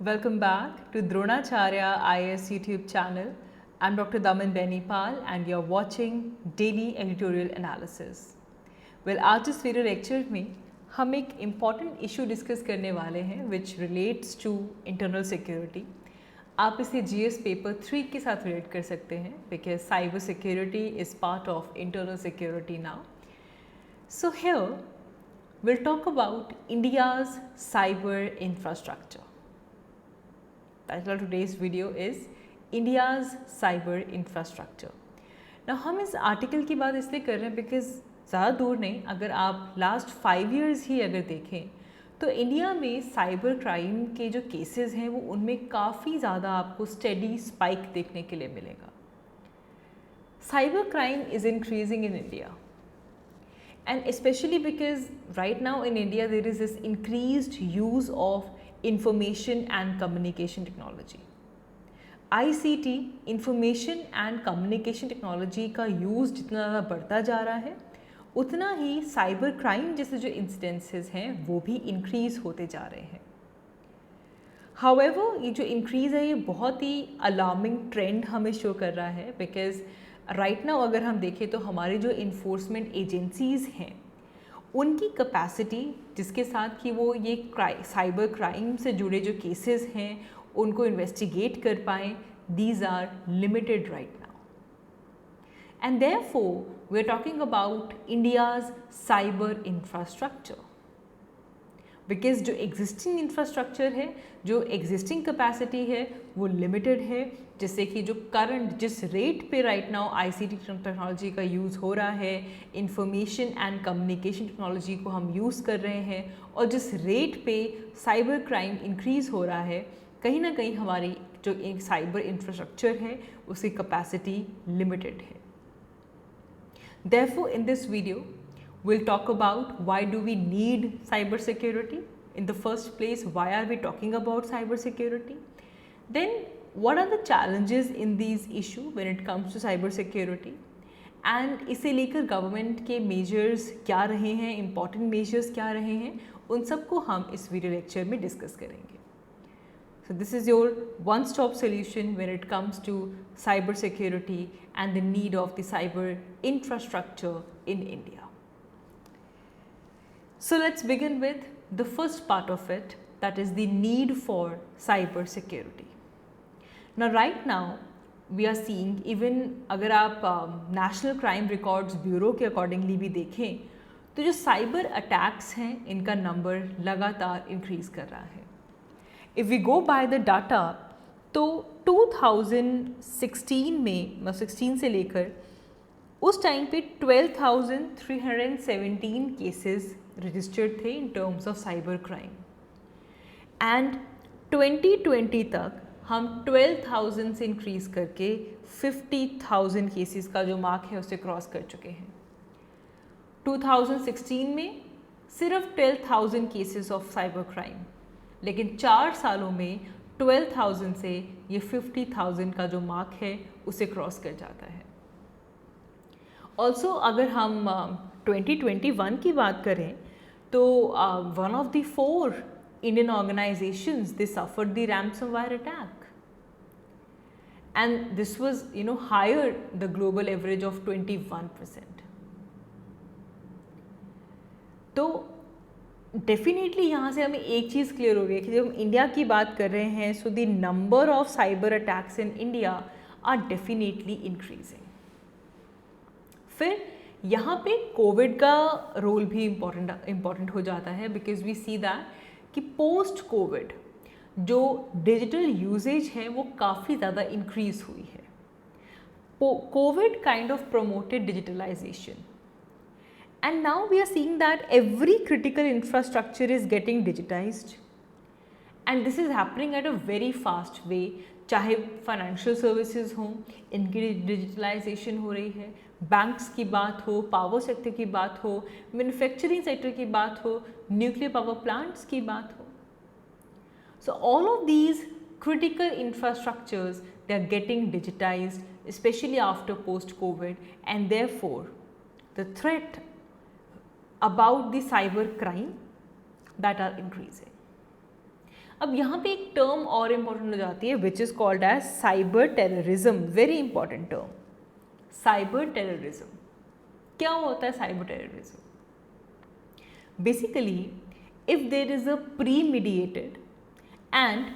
Welcome back to Dronacharya IAS YouTube channel. I'm Dr. Daman Benipal and you're watching Daily Editorial Analysis. Well, आज इस video lecture में हम एक important issue discuss करने वाले हैं which relates to internal security. आप इसे GS पेपर 3 के साथ रिलेट कर सकते हैं because cyber security is part of internal security now. So here we'll talk about India's cyber infrastructure. Title of today's video is India's cyber infrastructure. Now हम इस article की बात इसलिए कर रहे हैं बिकॉज ज़्यादा दूर नहीं, अगर आप लास्ट 5 years ही अगर देखें तो इंडिया में साइबर क्राइम के जो केसेस हैं वो उनमें काफ़ी ज़्यादा आपको स्टेडी स्पाइक देखने के लिए मिलेगा. Cyber crime is increasing in India and especially because right now in India there is this increased use of information and communication technology. ICT information and communication technology का यूज़ जितना ज़्यादा बढ़ता जा रहा है उतना ही साइबर क्राइम जैसे जो इंसिडेंसेस हैं वो भी इंक्रीज़ होते जा रहे हैं. हाउएवर ये जो इंक्रीज़ है ये बहुत ही अलार्मिंग ट्रेंड हमें शो कर रहा है बिकॉज राइट नाउ अगर हम देखें तो हमारी जो इन्फोर्समेंट एजेंसीज़ हैं उनकी कैपेसिटी जिसके साथ कि वो ये साइबर क्राइम से जुड़े जो केसेस हैं उनको इन्वेस्टिगेट कर पाएँ, these are limited right now. And therefore we are talking about India's cyber infrastructure because जो एग्जिस्टिंग इंफ्रास्ट्रक्चर है, जो एग्जिस्टिंग कैपेसिटी है वो लिमिटेड है. जैसे कि जो करंट जिस रेट पे राइट नाउ ICT टेक्नोलॉजी का यूज़ हो रहा है, इंफॉर्मेशन एंड कम्युनिकेशन टेक्नोलॉजी को हम यूज़ कर रहे हैं और जिस रेट पे साइबर क्राइम इंक्रीज़ हो रहा है, कहीं ना कहीं हमारी जो एक साइबर इंफ्रास्ट्रक्चर है उसकी कैपेसिटी लिमिटेड है. Therefore in this video we'll talk about why do we need cyber security in the first place, why are we talking about cyber security, then what are the challenges in these issue when it comes to cyber security, and इसे लेकर government के measures क्या रहे हैं, important measures क्या रहे हैं, उन सबको हम इस वीडियो लेक्चर में डिस्कस करेंगे. So this is your one-stop solution when it comes to cyber security and the need of the cyber infrastructure in India. So let's begin with the first part of it, that is the need for cyber security. Now right now we are seeing even अगर आप national crime records bureau के accordingly भी देखें तो जो cyber attacks हैं इनका number लगातार इंक्रीज़ कर रहा है. If we go by the data तो 2016 में 16 से लेकर उस टाइम पे 12,317 केसेस रजिस्टर्ड थे in terms of cyber crime and 2020 तक हम 12,000 से इंक्रीज़ करके 50,000 केसेस का जो मार्क है उसे क्रॉस कर चुके हैं. 2016 में सिर्फ 12,000 केसेस ऑफ साइबर क्राइम, लेकिन 4 सालों में 12,000 से ये 50,000 का जो मार्क है उसे क्रॉस कर जाता है. ऑल्सो अगर हम 2021 की बात करें तो one of the 4 Indian organizations they suffered the ransomware attack, and this was higher the global average of 21%. तो डेफिनेटली यहाँ से हमें एक चीज़ क्लियर हो गई कि जब हम इंडिया की बात कर रहे हैं so the number of cyber attacks in India are definitely increasing. फिर यहाँ पे कोविड का रोल भी इम्पॉर्टेंट हो जाता है बिकॉज वी सी दैट कि पोस्ट कोविड जो डिजिटल यूजेज है वो काफ़ी ज़्यादा इंक्रीज़ हुई है. Covid kind of promoted digitalisation and now we are seeing that every critical infrastructure is getting digitized and this is happening at a very fast way. चाहे financial services हों इनकी digitalisation हो रही है, बैंक्स की बात हो, पावर सेक्टर की बात हो, मैन्युफैक्चरिंग सेक्टर की बात हो, न्यूक्लियर पावर प्लांट्स की बात हो. So all of these critical infrastructures they are getting digitized especially after post COVID, and therefore the threat about the cyber crime that are increasing. अब यहाँ पे एक टर्म और इम्पोर्टेंट हो जाती है which is called as cyber terrorism, very important term, cyber terrorism. क्या होता है cyber terrorism? Basically if there is a premeditated and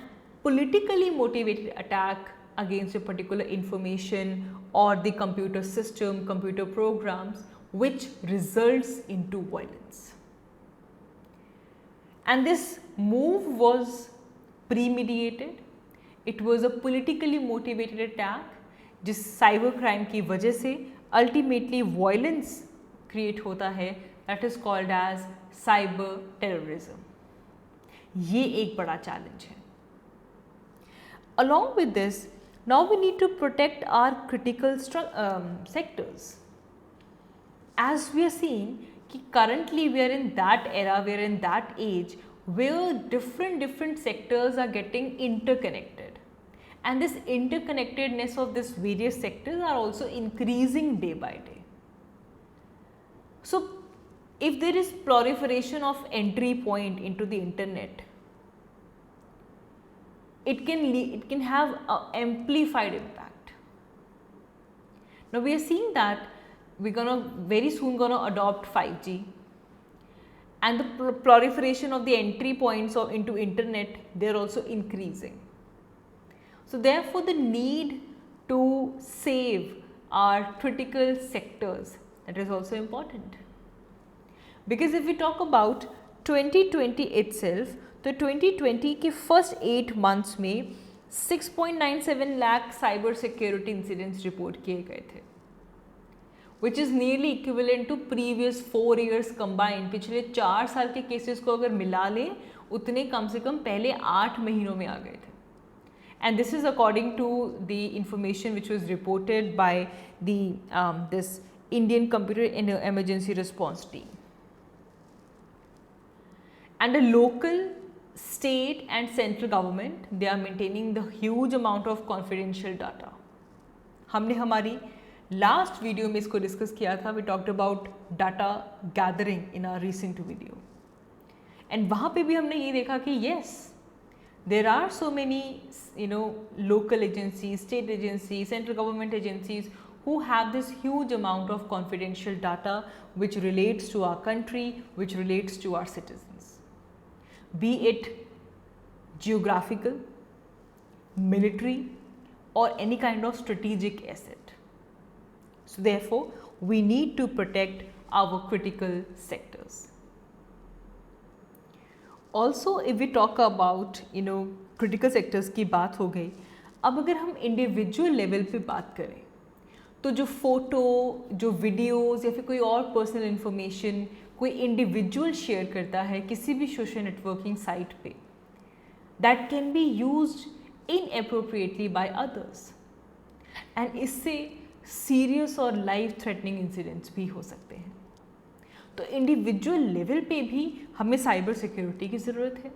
politically motivated attack against a particular information or the computer system, computer programs, which results into violence. And this move was premeditated, it was a politically motivated attack जिस cyber crime की वजह से ultimately violence create होता है, that is called as cyber terrorism. ये एक बड़ा challenge है। Along with this, now we need to protect our critical sectors. As we are seeing कि currently we are in that era, we are in that age where different sectors are getting interconnected, and this interconnectedness of these various sectors are also increasing day by day. So if there is proliferation of entry point into the internet, it can have an amplified impact. Now we are seeing that we're very soon gonna adopt 5G, and the proliferation of the entry points into internet, they're also increasing. So therefore the need to save our critical sectors, that is also important. Because if we talk about 2020 itself, तो 2020 के first 8 months में 6.97 lakh cyber security incidents report किए गए थे, which is nearly equivalent to previous 4 years combined. पिछले 4 साल के cases को अगर मिला लें, उतने कम से कम पहले 8 महीनों में आ गए थे। And this is according to the information which was reported by the this Indian Computer Emergency Response Team. And the local, state and central government, they are maintaining the huge amount of confidential data. हमने हमारी last video में इसको discuss किया था। We talked about data gathering in our recent video. And वहाँ पे भी हमने ये देखा कि yes, there are so many, local agencies, state agencies, central government agencies who have this huge amount of confidential data which relates to our country, which relates to our citizens, be it geographical, military or any kind of strategic asset. So therefore we need to protect our critical sectors. Also if we talk about critical sectors की बात हो गई, अब अगर हम individual level पे बात करें तो जो फोटो, जो वीडियोस या फिर कोई और पर्सनल इन्फॉर्मेशन कोई इंडिविजुअल शेयर करता है किसी भी सोशल नेटवर्किंग साइट पे, that can be used इनएप्रोप्रिएटली by others, and इससे सीरियस और लाइफ थ्रेटनिंग इंसिडेंट्स भी हो सकते हैं। तो इंडिविजुअल लेवल पे भी हमें साइबर सिक्योरिटी की ज़रूरत है।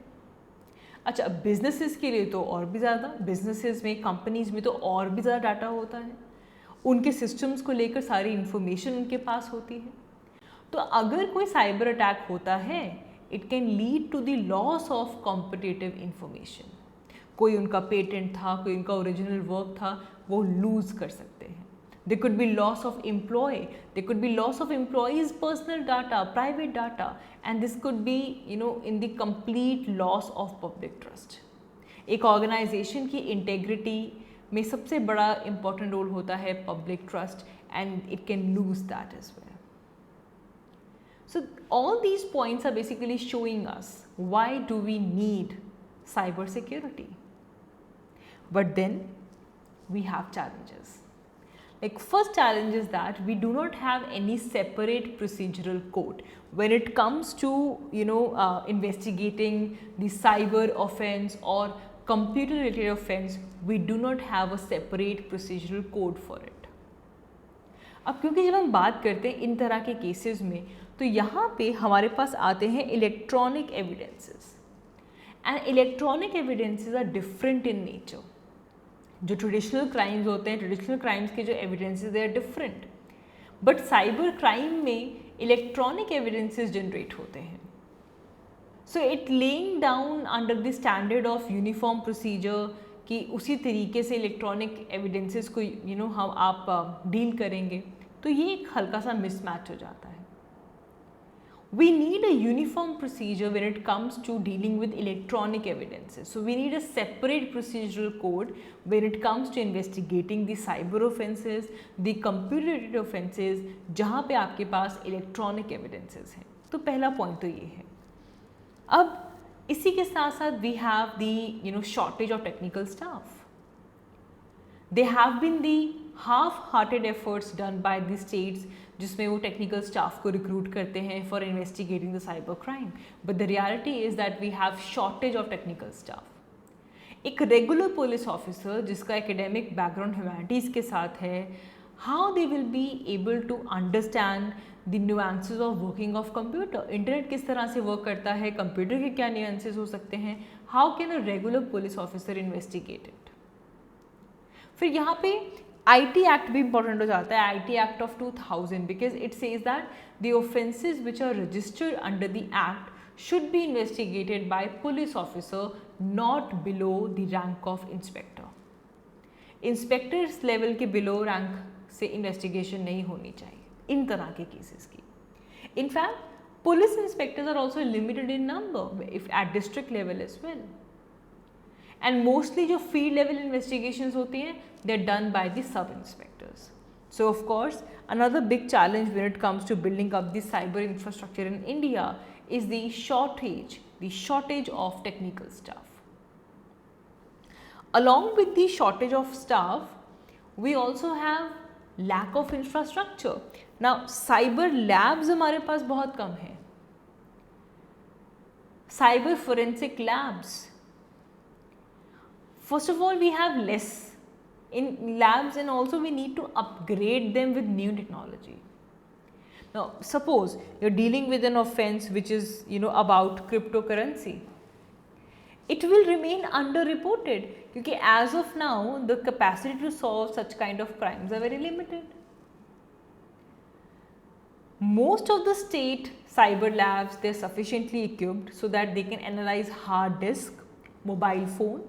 अच्छा, बिजनेसेस के लिए तो और भी ज़्यादा, बिजनेसेस में, कंपनीज़ में तो और भी ज़्यादा डाटा होता है, उनके सिस्टम्स को लेकर सारी इन्फॉर्मेशन उनके पास होती है। तो अगर कोई साइबर अटैक होता है, it can lead to the loss of competitive information. कोई उनका पेटेंट था, कोई उनका ओरिजिनल वर्क था, वो लूज़ कर सकते हैं। There could be loss of employee, there could be loss of employees' personal data, private data, and this could be in the complete loss of public trust. एक organisation की integrity में सबसे बड़ा इम्पॉर्टेंट रोल होता है public trust, and it can lose that as well. So all these points are basically showing us why do we need cyber security. But then we have challenges. Like first challenge is that we do not have any separate procedural code when it comes to investigating the cyber offense or computer related offense. We do not have a separate procedural code for it. अब क्योंकि जब हम बात करते हैं इन तरह के cases में, तो यहाँ पे हमारे पास आते हैं electronic evidences, and electronic evidences are different in nature. जो ट्रेडिशनल क्राइम्स होते हैं, ट्रेडिशनल क्राइम्स के जो evidences they are different, but cyber crime में इलेक्ट्रॉनिक एविडेंसेस जनरेट होते हैं. So it laying down under the standard of uniform procedure कि उसी तरीके से इलेक्ट्रॉनिक एविडेंसेस को हम आप डील करेंगे, तो ये एक हल्का सा मिसमैच हो जाता है. We need a uniform procedure when it comes to dealing with electronic evidences. So we need a separate procedural code when it comes to investigating the cyber offenses, the computer related offenses, जहाँ पे आपके पास electronic evidences हैं. तो पहला point तो ये है. अब इसी के साथ साथ we have the shortage of technical staff. There have been the half-hearted efforts done by the states जिसमें वो टेक्निकल स्टाफ को रिक्रूट करते हैं for investigating the cyber crime, but the reality is that we have shortage of technical staff. एक regular police officer जिसका academic background humanities के साथ है, how they will be able to understand the nuances of working of computer. Internet किस तरह से work करता है, कंप्यूटर के क्या न्यूएंसेस हो सकते हैं, how can a regular police officer investigate it. फिर यहाँ पे IT एक्ट भी इंपॉर्टेंट हो जाता है, IT act of 2000, because it says that the offences which are registered under the act should be investigated by police officer not below the rank of inspector. Inspectors level के below rank से investigation नहीं होनी चाहिए इन तरह के cases की. In fact police inspectors are also limited in number if at district level as well. And mostly जो फील्ड लेवल इन्वेस्टिगेशंस होती हैं they are done by the sub inspectors. So of course another big challenge when it comes to building up the cyber infrastructure in India is the shortage of technical staff. Along with the shortage of staff, we also have lack of infrastructure. Now cyber labs हमारे पास बहुत कम है. Cyber forensic labs, first of all we have less in labs, and also we need to upgrade them with new technology. Now suppose you're dealing with an offense which is about cryptocurrency, it will remain underreported because as of now the capacity to solve such kind of crimes are very limited. Most of the state cyber labs, they're sufficiently equipped so that they can analyze hard disk, mobile phone,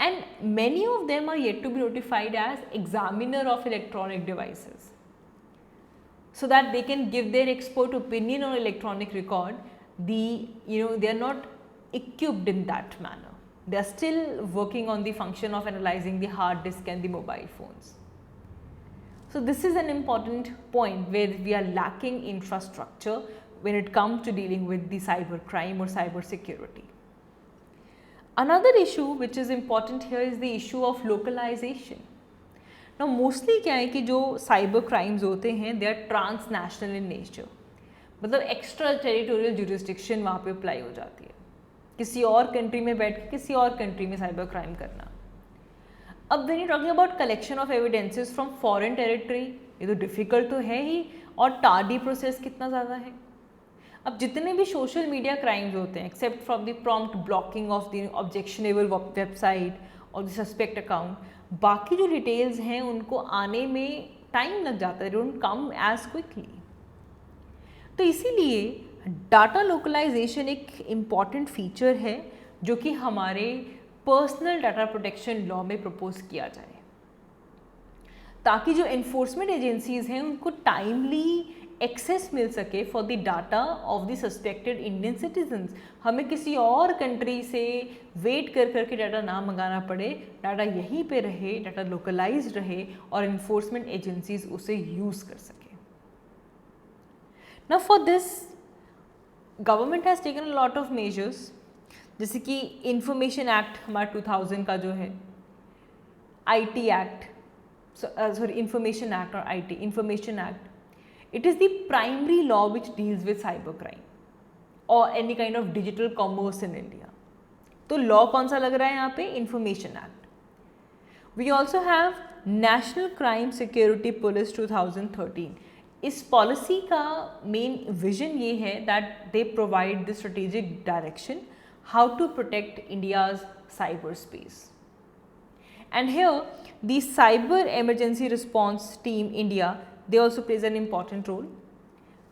and many of them are yet to be notified as examiner of electronic devices, so that they can give their expert opinion on electronic record. They are not equipped in that manner. They are still working on the function of analyzing the hard disk and the mobile phones. So this is an important point where we are lacking infrastructure when it comes to dealing with the cyber crime or cyber security. Another issue which is important here is the issue of localization. Now mostly क्या है कि जो cyber crimes होते हैं they are transnational in nature, मतलब extra territorial jurisdiction वहाँ पे apply हो जाती है, किसी और country में बैठ के किसी और country में cyber crime करना. अब when you're talking about collection of evidences from foreign territory, ये तो difficult तो है ही, और tardy process कितना ज़्यादा है. अब जितने भी सोशल मीडिया क्राइम्स होते हैं except from the prompt blocking of the objectionable website और द सस्पेक्ट अकाउंट, बाकी जो डिटेल्स हैं उनको आने में टाइम लग जाता है, डोंट कम एज क्विकली. तो इसीलिए डाटा लोकलाइजेशन एक इम्पॉर्टेंट फीचर है जो कि हमारे पर्सनल डाटा प्रोटेक्शन लॉ में प्रपोज किया जाए, ताकि जो एनफोर्समेंट एजेंसीज हैं उनको टाइमली एक्सेस मिल सके for the data of the suspected Indian citizens. हमें किसी और कंट्री से वेट कर करके डाटा ना मंगाना पड़े, डाटा यहीं पे रहे, डाटा लोकलाइज्ड रहे और इन्फोर्समेंट एजेंसीज उसे यूज़ कर सके. Now for this government has taken a lot of measures, जैसे कि इंफॉर्मेशन एक्ट हमारा 2000 का जो है, IT act, sorry information act और IT information act, it is the primary law which deals with cybercrime or any kind of digital commerce in India. तो law कौन सा लग रहा है यहाँ पे? Information Act. We also have National Crime Security Police 2013. इस पॉलिसी का मेन विजन ये है that they provide the strategic direction how to protect India's cyberspace. And here the Cyber Emergency Response Team India, they also plays an important role.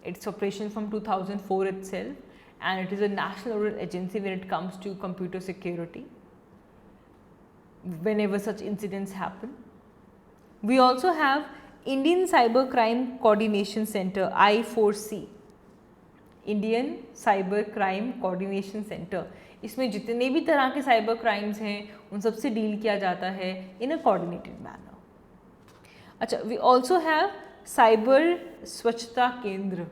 Its operation from 2004 itself, and it is a national nodal agency when it comes to computer security whenever such incidents happen. We also have Indian Cyber Crime Coordination Center, I4C, Indian cyber crime coordination centre. इसमें जितने भी तरह के cyber crimes हैं उन सब से deal किया जाता है इन अ कोऑर्डिनेटेड मैनर. अच्छा, वी ऑल्सो हैव साइबर स्वच्छता केंद्र.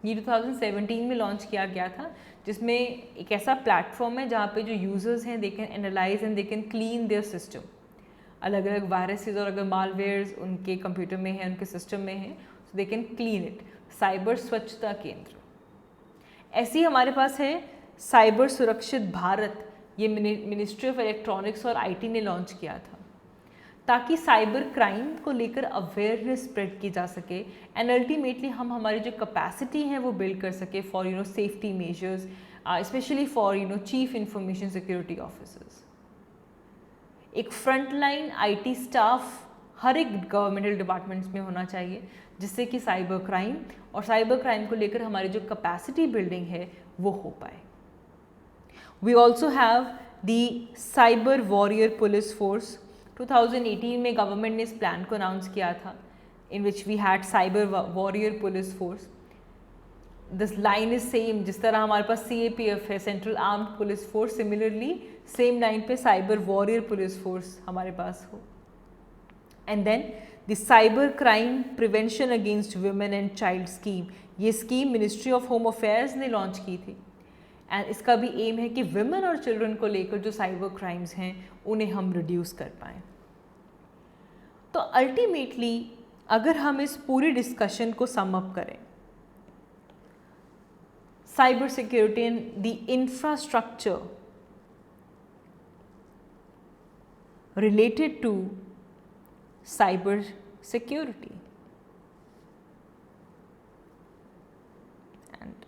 ये 2017 में लॉन्च किया गया था, जिसमें एक ऐसा प्लेटफॉर्म है जहाँ पे जो यूजर्स हैं they can analyse and they can clean there system. अलग अलग वायरसेस और अगर मालवेयर्स उनके कंप्यूटर में है, उनके सिस्टम में है, so they can clean it. Cyber स्वच्छता केंद्र. ऐसे ही हमारे पास है साइबर सुरक्षित भारत. ये मिनिस्ट्री ऑफ इलेक्ट्रॉनिक्स और आईटी ने लॉन्च किया था ताकि साइबर क्राइम को लेकर अवेयरनेस स्प्रेड की जा सके एंड अल्टीमेटली हम हमारी जो कैपेसिटी है वो बिल्ड कर सके for safety measures, specially for chief information security officers. एक फ्रंटलाइन आईटी स्टाफ हर एक गवर्नमेंटल डिपार्टमेंट्स में होना चाहिए, जिससे कि साइबर क्राइम और साइबर क्राइम को लेकर हमारी जो कैपेसिटी बिल्डिंग है वो हो पाए. We also have the cyber warrior police force. 2018 में गवर्नमेंट ने इस प्लान को अनाउंस किया था, in which we had cyber warrior police force. This line is same. जिस तरह हमारे पास CAPF है, central armed police force, similarly same line पे साइबर वॉरियर पुलिस फोर्स हमारे पास हो. And then the cyber crime prevention against women and child scheme. ये scheme ministry of home affairs ने लॉन्च की थी एंड इसका भी एम है कि वुमेन और चिल्ड्रन को लेकर जो साइबर क्राइम्स हैं उन्हें हम रिड्यूस कर पाएँ. तो अल्टीमेटली अगर हम इस पूरी डिस्कशन को सम अप करें, cyber security and the infrastructure related to cyber security, and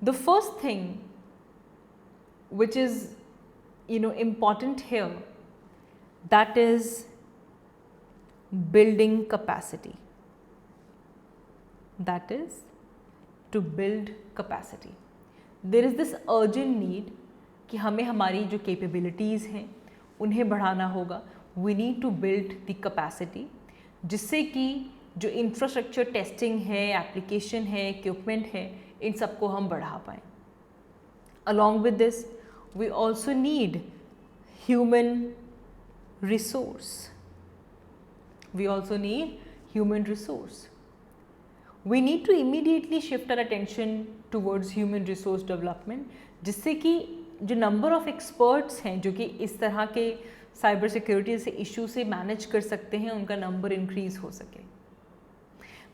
the first thing which is important here, that is building capacity. That is to build capacity. There is this urgent need कि हमें हमारी जो capabilities हैं उन्हें बढ़ाना होगा. We need to build the capacity, जिससे कि जो infrastructure testing है, application है, equipment है, इन सबको हम बढ़ा पाएँ. Along with this, we also need human resource. We also need human resource. We need to immediately shift our attention towards human resource development, जिससे कि जो नंबर ऑफ एक्सपर्ट्स हैं जो कि इस तरह के साइबर सिक्योरिटी से इशू से मैनेज कर सकते हैं, उनका नंबर इंक्रीज़ हो सके.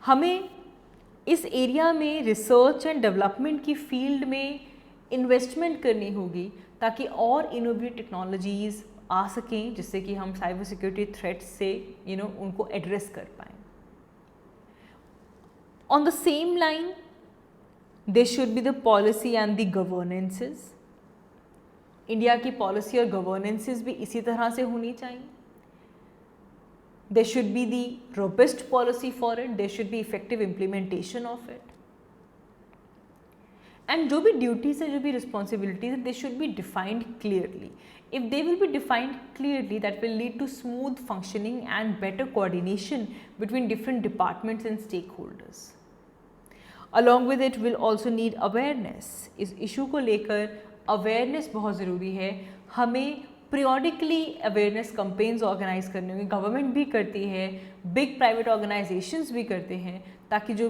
हमें इस एरिया में रिसर्च एंड डेवलपमेंट की फील्ड में इन्वेस्टमेंट करनी होगी ताकि और इनोवेटिव टेक्नोलॉजीज़ आ सकें, जिससे कि हम साइबर सिक्योरिटी थ्रेट्स से उनको एड्रेस कर पाएँ. On the same line, there should be the policy and the governances. India की पॉलिसी और गवर्नेंसेस भी इसी तरह से होनी चाहिए. There should be the robust policy for it. There should be effective implementation of it. And जो भी ड्यूटीज हैं, जो भी रिस्पॉन्सिबिलिटीज हैं, they should be defined clearly. If they will be defined clearly, that will lead to smooth functioning and better coordination between different departments and stakeholders. Along with it, we'll also need awareness. इस issue को लेकर awareness बहुत ज़रूरी है. हमें periodically awareness campaigns organise करने होंगे. Government भी करती है, बिग प्राइवेट ऑर्गेनाइजेशंस भी करते हैं, ताकि जो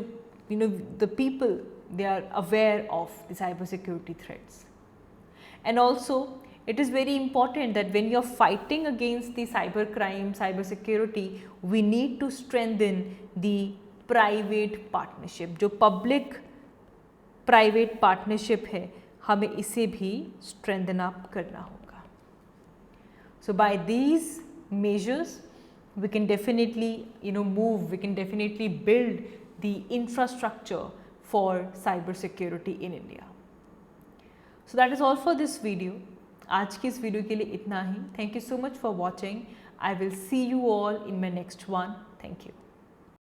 the people they are aware of the cyber security threats. And also, it is very important that when you are fighting against the cyber crime, cyber security, we need to strengthen the private partnership. जो public private partnership है, हमें इसे भी strengthen up करना होगा. So by these measures, we can definitely move, we can definitely build the infrastructure for cyber security in India. So that is all for this video. आज की इस video के लिए इतना ही. Thank you so much for watching. I will see you all in my next one. Thank you.